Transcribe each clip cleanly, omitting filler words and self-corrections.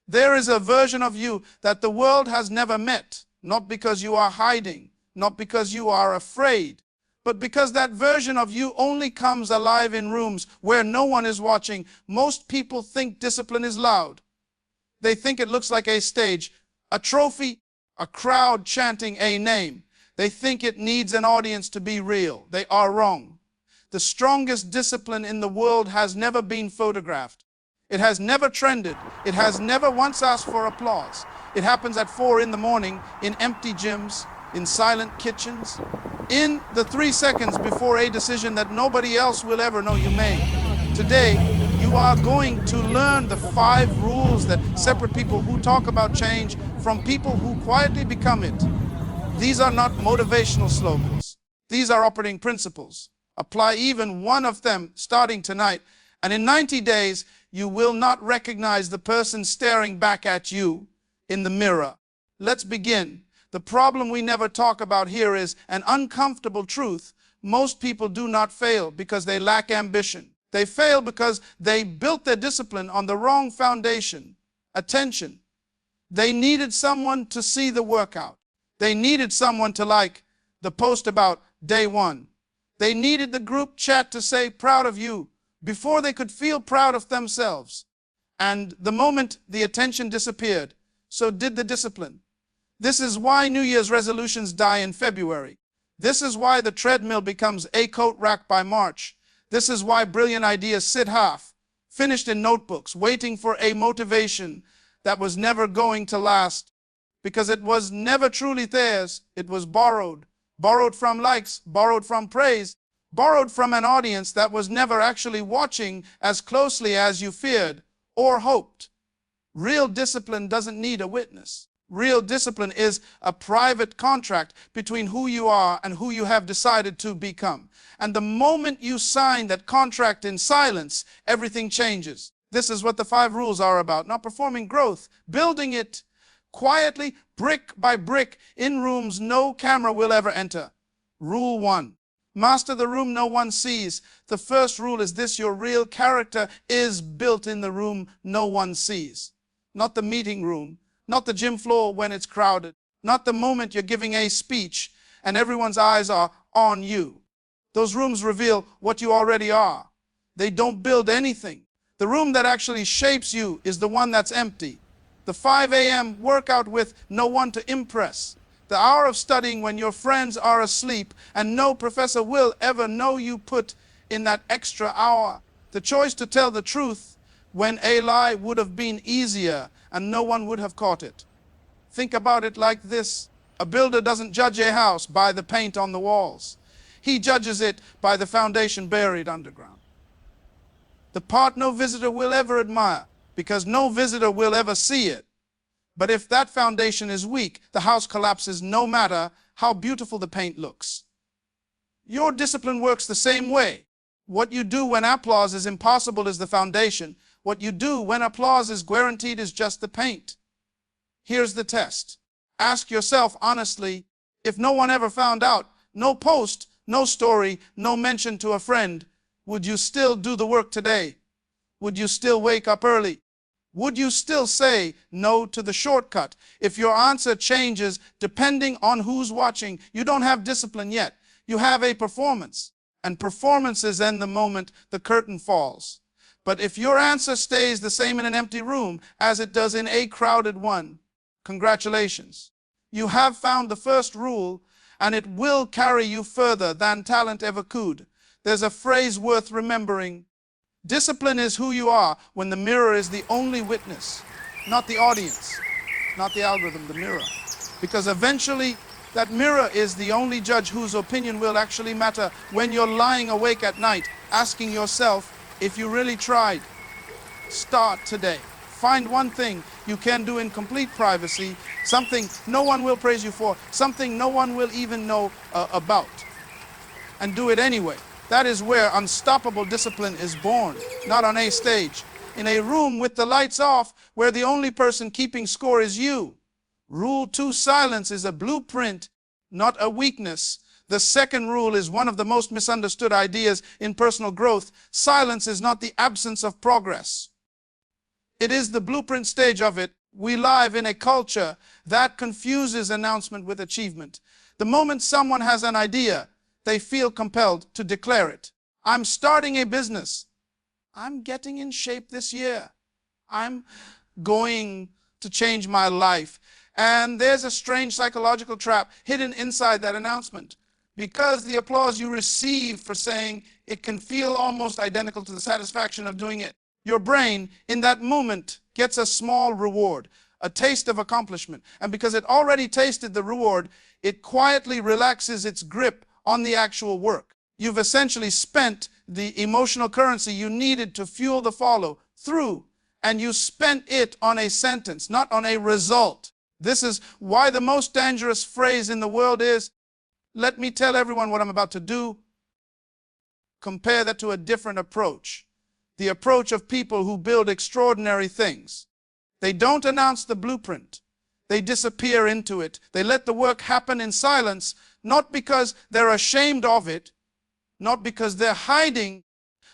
There is a version of you that the world has never met, not because you are hiding, not because you are afraid, but because that version of you only comes alive in rooms where no one is watching. Most people think discipline is loud. They think it looks like a stage, a trophy, a crowd chanting a name. They think it needs an audience to be real. They are wrong. The strongest discipline in the world has never been photographed. It has never trended. It has never once asked for applause. It happens at 4 in the morning, in empty gyms, in silent kitchens, in the 3 seconds before a decision that nobody else will ever know you made. Today, you are going to learn the 5 rules that separate people who talk about change from people who quietly become it. These are not motivational slogans. These are operating principles. Apply even one of them starting tonight, and in 90 days, you will not recognize the person staring back at you in the mirror. Let's begin. The problem we never talk about here is an uncomfortable truth. Most people do not fail because they lack ambition. They fail because they built their discipline on the wrong foundation. Attention. They needed someone to see the workout. They needed someone to like the post about day 1. They needed the group chat to say proud of you before they could feel proud of themselves. And the moment the attention disappeared, so did the discipline. This is why New Year's resolutions die in February. This is why the treadmill becomes a coat rack by March. This is why brilliant ideas sit half, finished in notebooks, waiting for a motivation that was never going to last. Because it was never truly theirs. It was borrowed. Borrowed from likes, borrowed from praise, borrowed from an audience that was never actually watching as closely as you feared or hoped. Real discipline doesn't need a witness. Real discipline is a private contract between who you are and who you have decided to become. And the moment you sign that contract in silence, everything changes. This is what the 5 rules are about. Not performing growth, building it quietly, brick by brick, in rooms no camera will ever enter. Rule 1. Master the room no one sees. The first rule is this: your real character is built in the room no one sees. Not the meeting room, not the gym floor when it's crowded, not the moment you're giving a speech and everyone's eyes are on you. Those rooms reveal what you already are. They don't build anything. The room that actually shapes you is the one that's empty. The 5 a.m. workout with no one to impress. The hour of studying when your friends are asleep and no professor will ever know you put in that extra hour. The choice to tell the truth when a lie would have been easier and no one would have caught it. Think about it like this. A builder doesn't judge a house by the paint on the walls. He judges it by the foundation buried underground. The part no visitor will ever admire, because no visitor will ever see it. But if that foundation is weak, the house collapses no matter how beautiful the paint looks. Your discipline works the same way. What you do when applause is impossible is the foundation. What you do when applause is guaranteed is just the paint. Here's the test. Ask yourself honestly, if no one ever found out, no post, no story, no mention to a friend, would you still do the work today? Would you still wake up early? Would you still say no to the shortcut? If your answer changes depending on who's watching, you don't have discipline yet. You have a performance. And performances end the moment the curtain falls. But if your answer stays the same in an empty room as it does in a crowded one, congratulations. You have found the first rule, and it will carry you further than talent ever could. There's a phrase worth remembering. Discipline is who you are when the mirror is the only witness, not the audience, not the algorithm, the mirror. Because eventually, that mirror is the only judge whose opinion will actually matter when you're lying awake at night, asking yourself if you really tried. Start today. Find one thing you can do in complete privacy, something no one will praise you for, something no one will even know about, and do it anyway. That is where unstoppable discipline is born, not on a stage, in a room with the lights off, where the only person keeping score is you. Rule 2, silence is a blueprint, not a weakness. The second rule is one of the most misunderstood ideas in personal growth. Silence is not the absence of progress. It is the blueprint stage of it. We live in a culture that confuses announcement with achievement. The moment someone has an idea, they feel compelled to declare it. I'm starting a business. I'm getting in shape this year. I'm going to change my life. And there's a strange psychological trap hidden inside that announcement. Because the applause you receive for saying it can feel almost identical to the satisfaction of doing it. Your brain, in that moment, gets a small reward, a taste of accomplishment. And because it already tasted the reward, it quietly relaxes its grip on the actual work. You've essentially spent the emotional currency you needed to fuel the follow through, and you spent it on a sentence, not on a result. This is why the most dangerous phrase in the world is, let me tell everyone what I'm about to do. Compare that to a different approach. The approach of people who build extraordinary things. They don't announce the blueprint. They disappear into it. They let the work happen in silence, not because they're ashamed of it, not because they're hiding,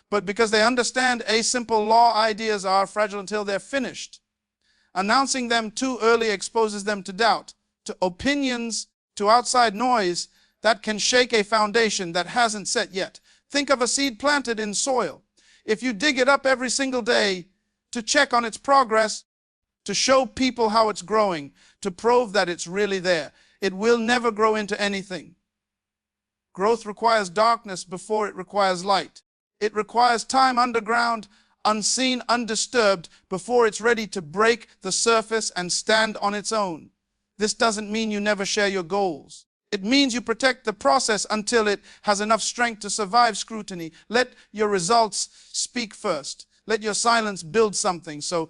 but because they understand a simple law: ideas are fragile until they're finished. Announcing them too early exposes them to doubt, to opinions, to outside noise that can shake a foundation that hasn't set yet. Think of a seed planted in soil. If you dig it up every single day to check on its progress, to show people how it's growing, to prove that it's really there, it will never grow into anything. Growth requires darkness before it requires light. It requires time underground, unseen, undisturbed, before it's ready to break the surface and stand on its own. This doesn't mean you never share your goals. It means you protect the process until it has enough strength to survive scrutiny. Let your results speak first. Let your silence build something so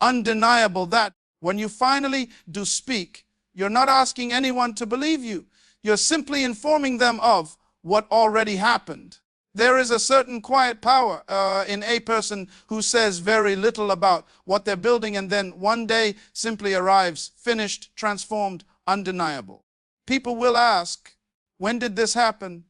undeniable that when you finally do speak, you're not asking anyone to believe you. You're simply informing them of what already happened. There is a certain quiet power in a person who says very little about what they're building and then one day simply arrives, finished, transformed, undeniable. People will ask, when did this happen?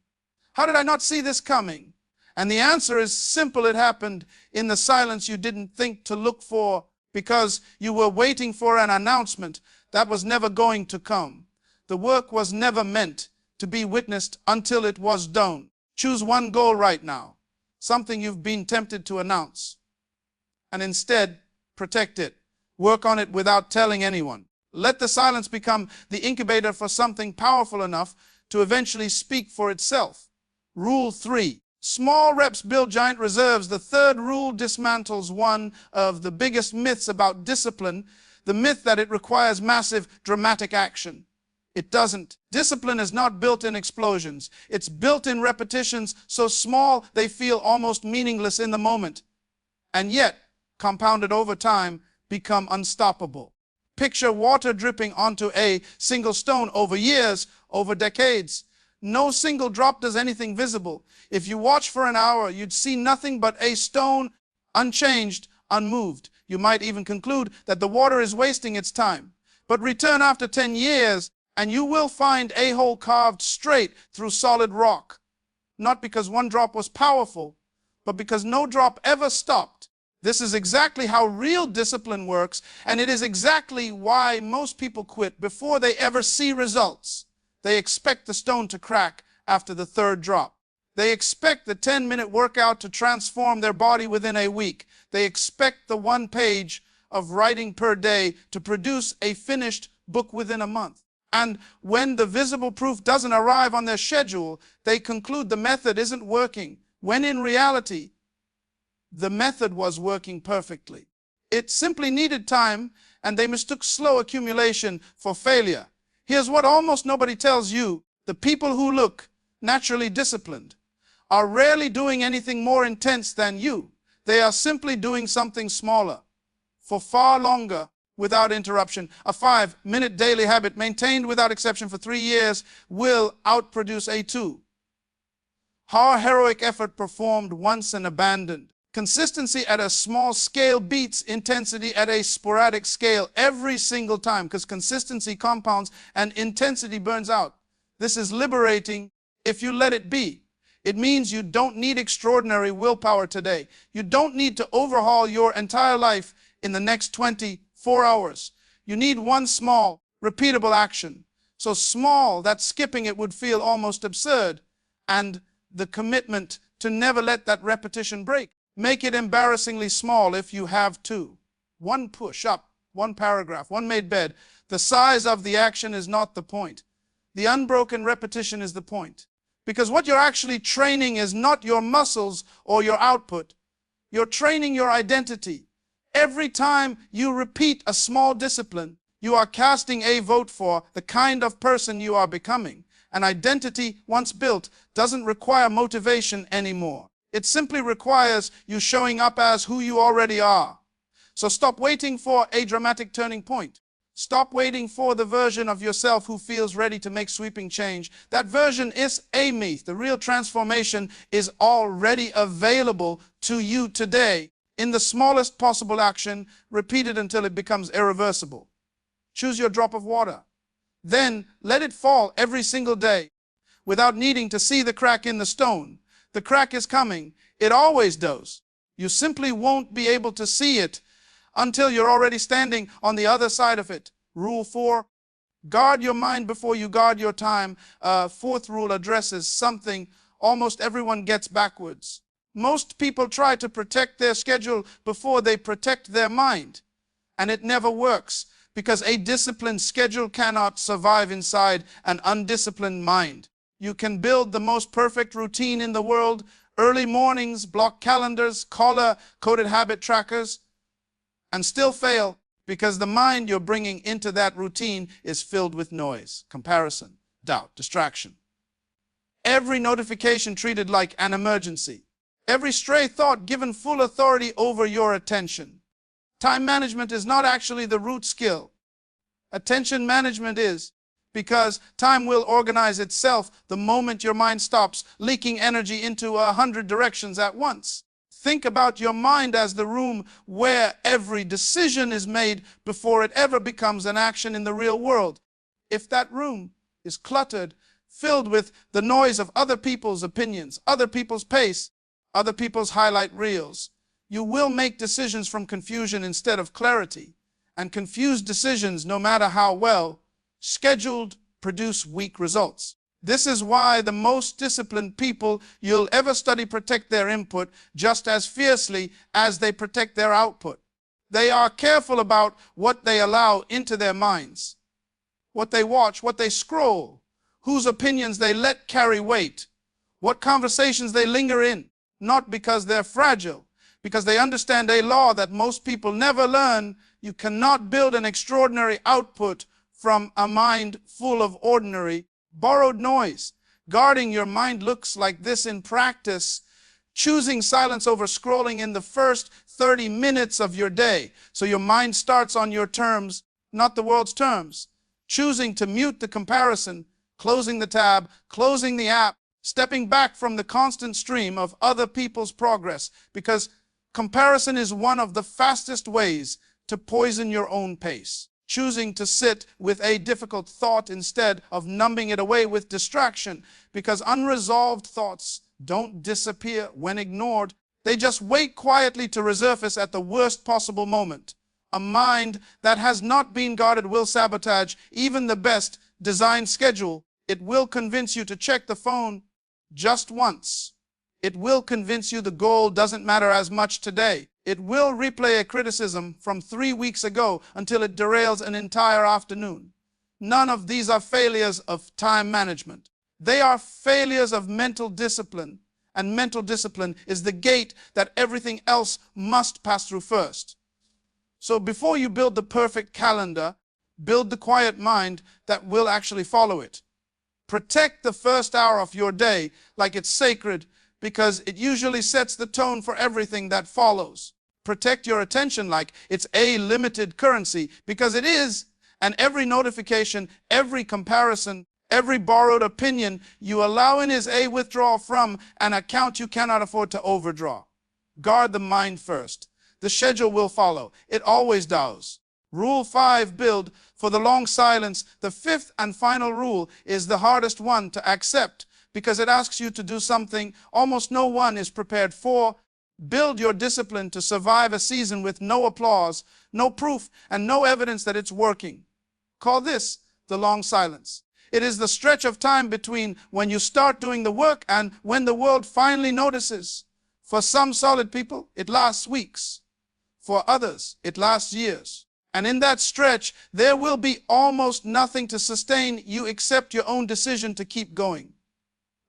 How did I not see this coming? And the answer is simple. It happened in the silence you didn't think to look for, because you were waiting for an announcement that was never going to come. The work was never meant to be witnessed until it was done. Choose one goal right now, something you've been tempted to announce, and instead protect it. Work on it without telling anyone. Let the silence become the incubator for something powerful enough to eventually speak for itself. Rule 3. Small reps build giant reserves. The third rule dismantles one of the biggest myths about discipline, the myth that it requires massive, dramatic action. It doesn't. Discipline is not built in explosions. It's built in repetitions so small they feel almost meaningless in the moment, and yet, compounded over time, become unstoppable. Picture water dripping onto a single stone over years, over decades. No single drop does anything visible. If you watch for an hour, you'd see nothing but a stone, unchanged, unmoved. You might even conclude that the water is wasting its time. But return after 10 years, and you will find a hole carved straight through solid rock. Not because one drop was powerful, but because no drop ever stopped. This is exactly how real discipline works, and it is exactly why most people quit before they ever see results. They expect the stone to crack after the third drop. They expect the 10-minute workout to transform their body within a week. They expect the 1 page of writing per day to produce a finished book within a month. And when the visible proof doesn't arrive on their schedule, they conclude the method isn't working, when in reality, the method was working perfectly. It simply needed time, and they mistook slow accumulation for failure. Here's what almost nobody tells you. The people who look naturally disciplined are rarely doing anything more intense than you. They are simply doing something smaller, for far longer, without interruption. A 5-minute daily habit maintained without exception for 3 years will outproduce a 2. Heroic effort performed once and abandoned. Consistency at a small scale beats intensity at a sporadic scale every single time, because consistency compounds and intensity burns out. This is liberating if you let it be. It means you don't need extraordinary willpower today. You don't need to overhaul your entire life in the next 24 hours. You need one small, repeatable action. So small that skipping it would feel almost absurd, and the commitment to never let that repetition break. Make it embarrassingly small if you have to. One push-up, one paragraph, one made bed. The size of the action is not the point. The unbroken repetition is the point. Because what you're actually training is not your muscles or your output. You're training your identity. Every time you repeat a small discipline, you are casting a vote for the kind of person you are becoming. An identity once built doesn't require motivation anymore. It simply requires you showing up as who you already are. So stop waiting for a dramatic turning point. Stop waiting for the version of yourself who feels ready to make sweeping change. That version is a myth. The real transformation is already available to you today in the smallest possible action, repeated until it becomes irreversible. Choose your drop of water. Then let it fall every single day without needing to see the crack in the stone. The crack is coming. It always does. You simply won't be able to see it until you're already standing on the other side of it. Rule 4, guard your mind before you guard your time. Fourth rule addresses something almost everyone gets backwards. Most people try to protect their schedule before they protect their mind. And it never works, because a disciplined schedule cannot survive inside an undisciplined mind. You can build the most perfect routine in the world, early mornings, block calendars, color-coded habit trackers, and still fail because the mind you're bringing into that routine is filled with noise, comparison, doubt, distraction. Every notification treated like an emergency. Every stray thought given full authority over your attention. Time management is not actually the root skill. Attention management is, because time will organize itself the moment your mind stops leaking energy into 100 directions at once. Think about your mind as the room where every decision is made before it ever becomes an action in the real world. If that room is cluttered, filled with the noise of other people's opinions, other people's pace, other people's highlight reels, you will make decisions from confusion instead of clarity. And confused decisions, no matter how well scheduled, produce weak results. This is why the most disciplined people you'll ever study protect their input just as fiercely as they protect their output. They are careful about what they allow into their minds, what they watch, what they scroll, whose opinions they let carry weight, what conversations they linger in, not because they're fragile, because they understand a law that most people never learn. You cannot build an extraordinary output from a mind full of ordinary, borrowed noise. Guarding your mind looks like this in practice. Choosing silence over scrolling in the first 30 minutes of your day, so your mind starts on your terms, not the world's terms. Choosing to mute the comparison, closing the tab, closing the app, stepping back from the constant stream of other people's progress, because comparison is one of the fastest ways to poison your own pace. Choosing to sit with a difficult thought instead of numbing it away with distraction, because unresolved thoughts don't disappear when ignored. They just wait quietly to resurface at the worst possible moment. A mind that has not been guarded will sabotage even the best designed schedule. It will convince you to check the phone just once. It will convince you the goal doesn't matter as much today. It will replay a criticism from 3 weeks ago until it derails an entire afternoon. None of these are failures of time management. They are failures of mental discipline, and mental discipline is the gate that everything else must pass through first. So before you build the perfect calendar, build the quiet mind that will actually follow it. Protect the first hour of your day like it's sacred, because it usually sets the tone for everything that follows. Protect your attention like it's a limited currency, because it is, and every notification, every comparison, every borrowed opinion you allow in is a withdrawal from an account you cannot afford to overdraw. Guard the mind first. The schedule will follow. It always does. Rule 5, build for the long silence. The fifth and final rule is the hardest one to accept, because it asks you to do something almost no one is prepared for. Build your discipline to survive a season with no applause, no proof, and no evidence that it's working. Call this the long silence. It is the stretch of time between when you start doing the work and when the world finally notices. For some solid people, it lasts weeks. For others, it lasts years. And in that stretch, there will be almost nothing to sustain you except your own decision to keep going.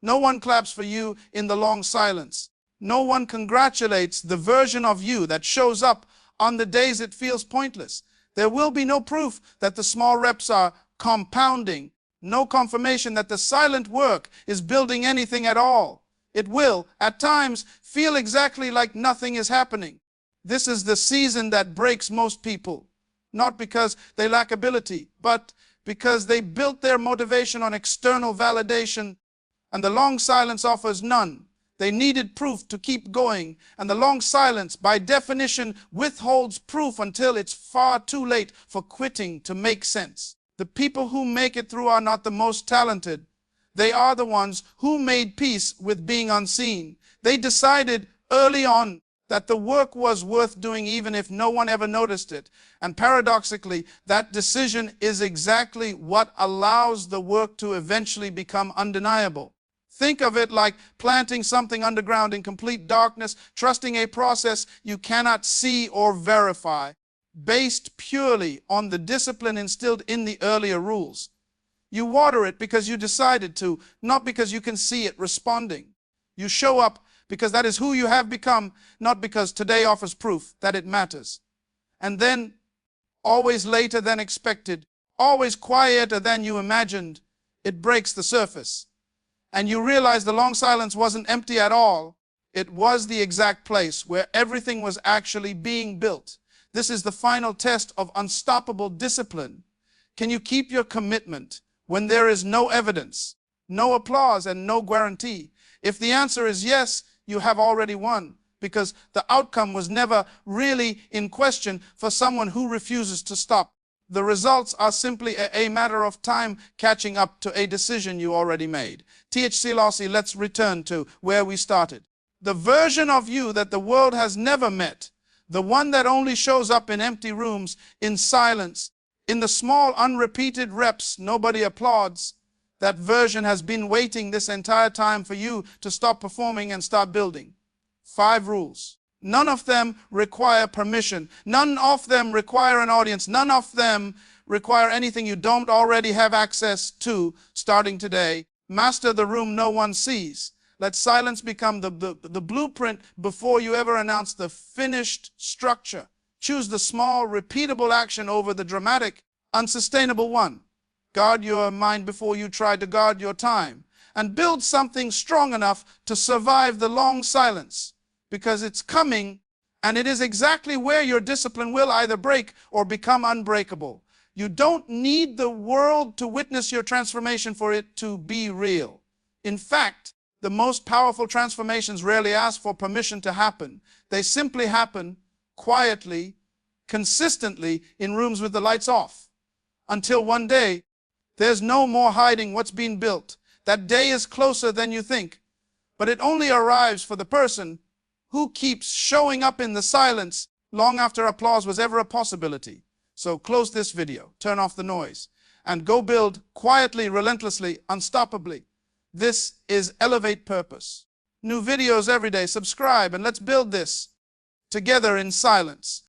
No one claps for you in the long silence. No one congratulates the version of you that shows up on the days it feels pointless. There will be no proof that the small reps are compounding, no confirmation that the silent work is building anything at all. It will, at times, feel exactly like nothing is happening. This is the season that breaks most people, not because they lack ability, but because they built their motivation on external validation, and the long silence offers none. They needed proof to keep going, and the long silence, by definition, withholds proof until it's far too late for quitting to make sense. The people who make it through are not the most talented. They are the ones who made peace with being unseen. They decided early on that the work was worth doing even if no one ever noticed it. And paradoxically, that decision is exactly what allows the work to eventually become undeniable. Think of it like planting something underground in complete darkness, trusting a process you cannot see or verify, based purely on the discipline instilled in the earlier rules. You water it because you decided to, not because you can see it responding. You show up because that is who you have become, not because today offers proof that it matters. And then, always later than expected, always quieter than you imagined, it breaks the surface. And you realize the long silence wasn't empty at all. It was the exact place where everything was actually being built. This is the final test of unstoppable discipline. Can you keep your commitment when there is no evidence, no applause, and no guarantee? If the answer is yes, you have already won, because the outcome was never really in question for someone who refuses to stop. The results are simply a matter of time catching up to a decision you already made. T.H. Lossie, let's return to where we started. The version of you that the world has never met, the one that only shows up in empty rooms, in silence, in the small unrepeated reps nobody applauds, that version has been waiting this entire time for you to stop performing and start building. 5 rules. None of them require permission. None of them require an audience. None of them require anything you don't already have access to starting today. Master the room no one sees. Let silence become the blueprint before you ever announce the finished structure. Choose the small, repeatable action over the dramatic, unsustainable one. Guard your mind before you try to guard your time. And build something strong enough to survive the long silence. Because it's coming, and it is exactly where your discipline will either break or become unbreakable. You don't need the world to witness your transformation for it to be real. In fact, the most powerful transformations rarely ask for permission to happen. They simply happen quietly, consistently, in rooms with the lights off. Until one day, there's no more hiding what's being built. That day is closer than you think, but it only arrives for the person who keeps showing up in the silence long after applause was ever a possibility. So close this video, turn off the noise, and go build quietly, relentlessly, unstoppably. This is Elevate Purpose. New videos every day. Subscribe and let's build this together in silence.